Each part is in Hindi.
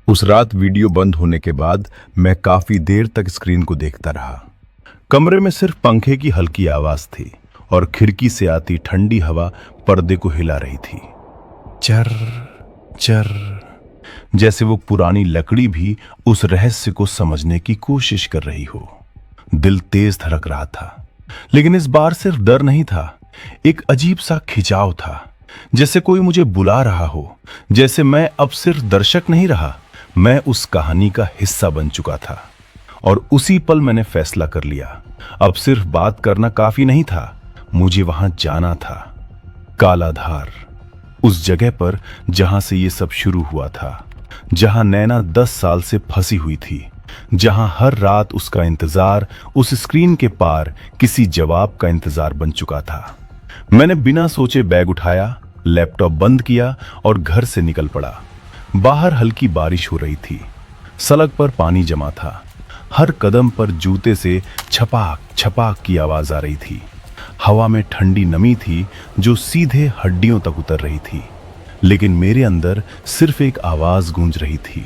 उस रात वीडियो बंद होने के बाद मैं काफी देर तक स्क्रीन को देखता रहा। कमरे में सिर्फ पंखे की हल्की आवाज थी और खिड़की से आती ठंडी हवा पर्दे को हिला रही थी। चर चर, जैसे वो पुरानी लकड़ी भी उस रहस्य को समझने की कोशिश कर रही हो। दिल तेज धड़क रहा था, लेकिन इस बार सिर्फ डर नहीं था, एक अजीब सा खिंचाव था, जैसे कोई मुझे बुला रहा हो, जैसे मैं अब सिर्फ दर्शक नहीं रहा, मैं उस कहानी का हिस्सा बन चुका था। और उसी पल मैंने फैसला कर लिया, अब सिर्फ बात करना काफी नहीं था, मुझे वहां जाना था। कालाधार, उस जगह पर जहां से ये सब शुरू हुआ था, जहां नैना 10 साल से फंसी हुई थी, जहां हर रात उसका इंतजार उस स्क्रीन के पार किसी जवाब का इंतजार बन चुका था। मैंने बिना सोचे बैग उठाया, लैपटॉप बंद किया और घर से निकल पड़ा। बाहर हल्की बारिश हो रही थी, सड़क पर पानी जमा था, हर कदम पर जूते से छपाक छपाक की आवाज आ रही थी। हवा में ठंडी नमी थी जो सीधे हड्डियों तक उतर रही थी, लेकिन मेरे अंदर सिर्फ एक आवाज गूंज रही थी,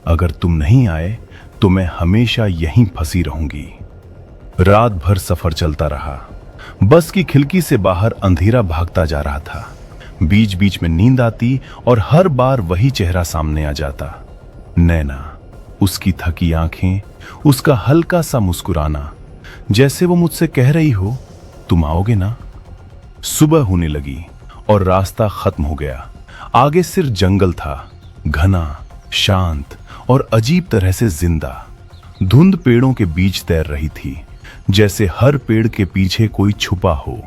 अगर तुम नहीं आए तो मैं हमेशा यहीं फंसी रहूंगी। रात भर सफर चलता रहा। बस की खिड़की से बाहर अंधेरा भागता जा रहा था, बीच बीच में नींद आती और हर बार वही चेहरा सामने आ जाता। नैना, उसकी थकी आंखें, उसका हल्का सा मुस्कुराना, जैसे वो मुझसे कह रही हो, तुम आओगे ना। सुबह होने लगी और रास्ता खत्म हो गया। आगे सिर्फ जंगल था, घना, शांत और अजीब तरह से जिंदा। धुंध पेड़ों के बीच तैर रही थी, जैसे हर पेड़ के पीछे कोई छुपा हो।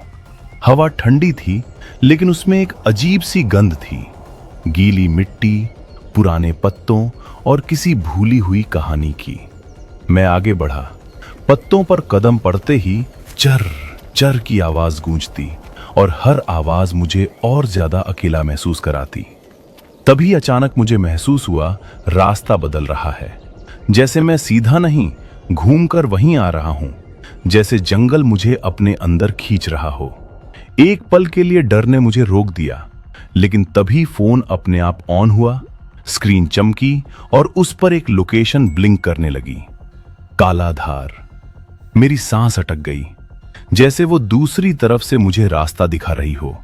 हवा ठंडी थी, लेकिन उसमें एक अजीब सी गंध थी, गीली मिट्टी, पुराने पत्तों और किसी भूली हुई कहानी की। मैं आगे बढ़ा। पत्तों पर कदम पड़ते ही चर चर की आवाज गूंजती और हर आवाज मुझे और ज्यादा अकेला महसूस कराती। तभी अचानक मुझे महसूस हुआ रास्ता बदल रहा है, जैसे मैं सीधा नहीं, घूमकर वहीं आ रहा हूं, जैसे जंगल मुझे अपने अंदर खींच रहा हो। एक पल के लिए डर ने मुझे रोक दिया, लेकिन तभी फोन अपने आप ऑन हुआ, स्क्रीन चमकी और उस पर एक लोकेशन ब्लिंक करने लगी, कालाधार। मेरी सांस अटक गई, जैसे वो दूसरी तरफ से मुझे रास्ता दिखा रही हो,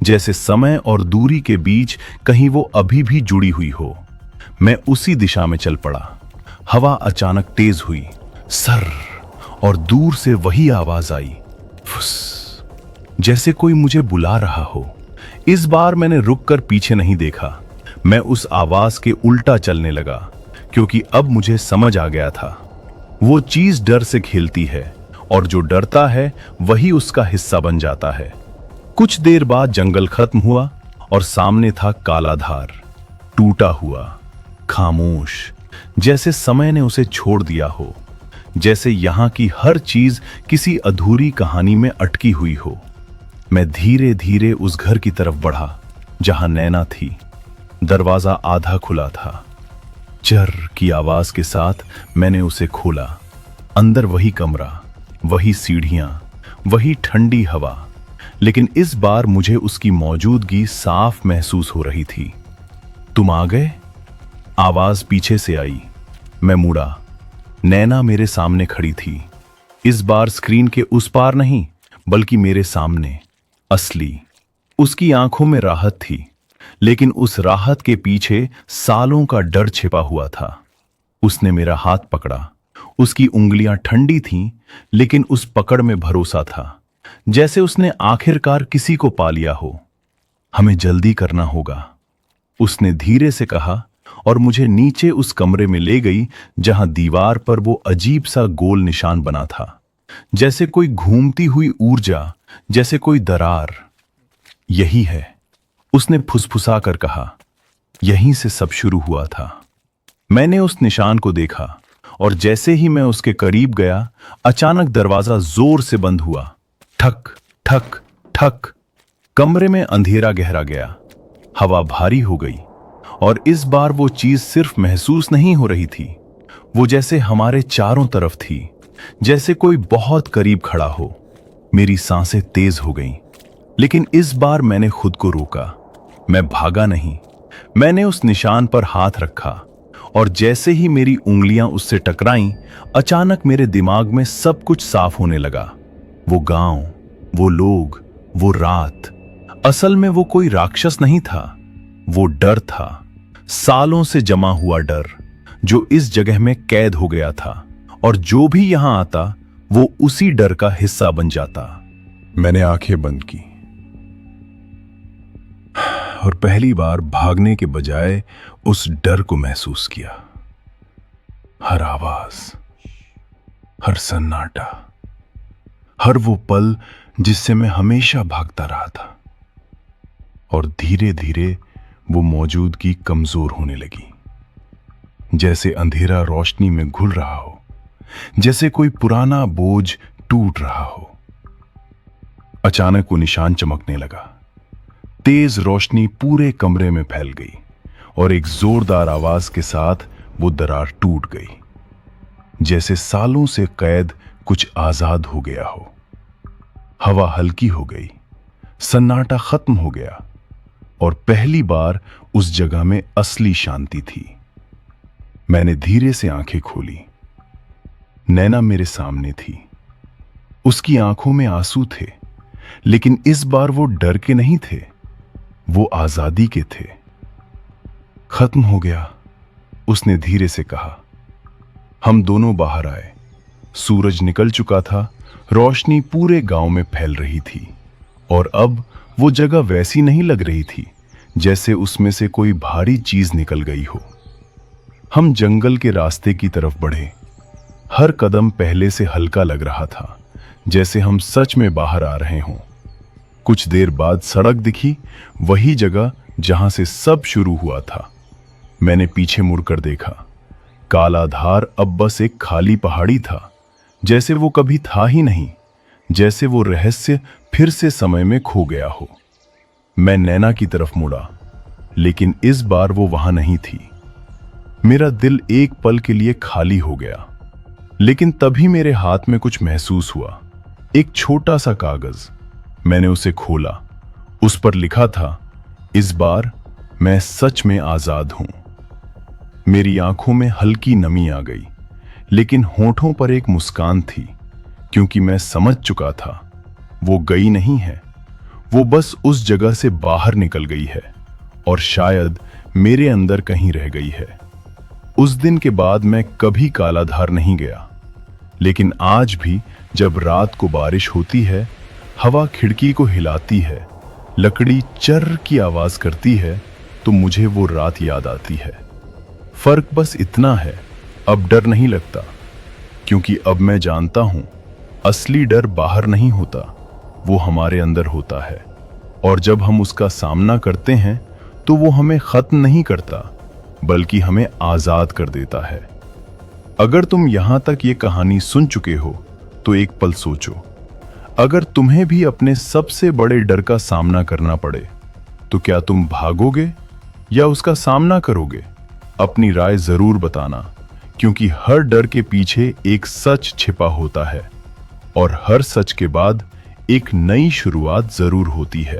जैसे समय और दूरी के बीच कहीं वो अभी भी जुड़ी हुई हो। मैं उसी दिशा में चल पड़ा। हवा अचानक तेज हुई, सर, और दूर से वही आवाज आई, फुस, जैसे कोई मुझे बुला रहा हो। इस बार मैंने रुककर पीछे नहीं देखा, मैं उस आवाज के उल्टा चलने लगा, क्योंकि अब मुझे समझ आ गया था, वो चीज डर से खेलती है और जो डरता है वही उसका हिस्सा बन जाता है। कुछ देर बाद जंगल खत्म हुआ और सामने था कालाधार, टूटा हुआ, खामोश, जैसे समय ने उसे छोड़ दिया हो, जैसे यहां की हर चीज किसी अधूरी कहानी में अटकी हुई हो। मैं धीरे धीरे उस घर की तरफ बढ़ा जहां नैना थी। दरवाजा आधा खुला था। चर की आवाज के साथ मैंने उसे खोला। अंदर वही कमरा, वही सीढ़ियां, वही ठंडी हवा, लेकिन इस बार मुझे उसकी मौजूदगी साफ महसूस हो रही थी। तुम आ गए? आवाज पीछे से आई। मैं मुड़ा। नैना मेरे सामने खड़ी थी, इस बार स्क्रीन के उस पार नहीं, बल्कि मेरे सामने, असली। उसकी आंखों में राहत थी, लेकिन उस राहत के पीछे सालों का डर छिपा हुआ था। उसने मेरा हाथ पकड़ा। उसकी उंगलियां ठंडी थीं, लेकिन उस पकड़ में भरोसा था, जैसे उसने आखिरकार किसी को पा लिया हो। हमें जल्दी करना होगा, उसने धीरे से कहा और मुझे नीचे उस कमरे में ले गई जहां दीवार पर वो अजीब सा गोल निशान बना था, जैसे कोई घूमती हुई ऊर्जा, जैसे कोई दरार। यही है, उसने फुसफुसा कर कहा, यहीं से सब शुरू हुआ था। मैंने उस निशान को देखा और जैसे ही मैं उसके करीब गया, अचानक दरवाजा जोर से बंद हुआ। ठक ठक ठक। कमरे में अंधेरा गहरा गया, हवा भारी हो गई और इस बार वो चीज सिर्फ महसूस नहीं हो रही थी, वो जैसे हमारे चारों तरफ थी, जैसे कोई बहुत करीब खड़ा हो। मेरी सांसें तेज हो गईं, लेकिन इस बार मैंने खुद को रोका। मैं भागा नहीं, मैंने उस निशान पर हाथ रखा और जैसे ही मेरी उंगलियां उससे टकराईं, अचानक मेरे दिमाग में सब कुछ साफ होने लगा। वो गांव, वो लोग, वो रात। असल में वो कोई राक्षस नहीं था, वो डर था, सालों से जमा हुआ डर, जो इस जगह में कैद हो गया था, और जो भी यहां आता वो उसी डर का हिस्सा बन जाता। मैंने आंखें बंद की और पहली बार भागने के बजाय उस डर को महसूस किया। हर आवाज, हर सन्नाटा, हर वो पल जिससे मैं हमेशा भागता रहा था। और धीरे धीरे वो मौजूदगी कमजोर होने लगी, जैसे अंधेरा रोशनी में घुल रहा हो, जैसे कोई पुराना बोझ टूट रहा हो। अचानक वो निशान चमकने लगा। तेज रोशनी पूरे कमरे में फैल गई और एक जोरदार आवाज के साथ वो दरार टूट गई, जैसे सालों से कैद कुछ आजाद हो गया हो। हवा हल्की हो गई, सन्नाटा खत्म हो गया, और पहली बार उस जगह में असली शांति थी। मैंने धीरे से आंखें खोली। नैना मेरे सामने थी। उसकी आंखों में आंसू थे, लेकिन इस बार वो डर के नहीं थे, वो आजादी के थे। खत्म हो गया, उसने धीरे से कहा। हम दोनों बाहर आए। सूरज निकल चुका था, रोशनी पूरे गांव में फैल रही थी, और अब वो जगह वैसी नहीं लग रही थी जैसे उसमें से कोई भारी चीज निकल गई हो। हम जंगल के रास्ते की तरफ बढ़े। हर कदम पहले से हल्का लग रहा था, जैसे हम सच में बाहर आ रहे हों। कुछ देर बाद सड़क दिखी, वही जगह जहां से सब शुरू हुआ था। मैंने पीछे मुड़कर देखा। काला धार अब बस एक खाली पहाड़ी था, जैसे वो कभी था ही नहीं, जैसे वो रहस्य फिर से समय में खो गया हो। मैं नैना की तरफ मुड़ा, लेकिन इस बार वो वहां नहीं थी। मेरा दिल एक पल के लिए खाली हो गया, लेकिन तभी मेरे हाथ में कुछ महसूस हुआ। एक छोटा सा कागज। मैंने उसे खोला। उस पर लिखा था, इस बार मैं सच में आजाद हूं। मेरी आंखों में हल्की नमी आ गई, लेकिन होठों पर एक मुस्कान थी, क्योंकि मैं समझ चुका था वो गई नहीं है, वो बस उस जगह से बाहर निकल गई है, और शायद मेरे अंदर कहीं रह गई है। उस दिन के बाद मैं कभी कालाधार नहीं गया, लेकिन आज भी जब रात को बारिश होती है, हवा खिड़की को हिलाती है, लकड़ी चर्र की आवाज करती है, तो मुझे वो रात याद आती है। फर्क बस इतना है, अब डर नहीं लगता, क्योंकि अब मैं जानता हूं असली डर बाहर नहीं होता, वो हमारे अंदर होता है। और जब हम उसका सामना करते हैं तो वो हमें खत्म नहीं करता, बल्कि हमें आजाद कर देता है। अगर तुम यहां तक ये कहानी सुन चुके हो तो एक पल सोचो, अगर तुम्हें भी अपने सबसे बड़े डर का सामना करना पड़े तो क्या तुम भागोगे या उसका सामना करोगे? अपनी राय जरूर बताना, क्योंकि हर डर के पीछे एक सच छिपा होता है, और हर सच के बाद एक नई शुरुआत जरूर होती है।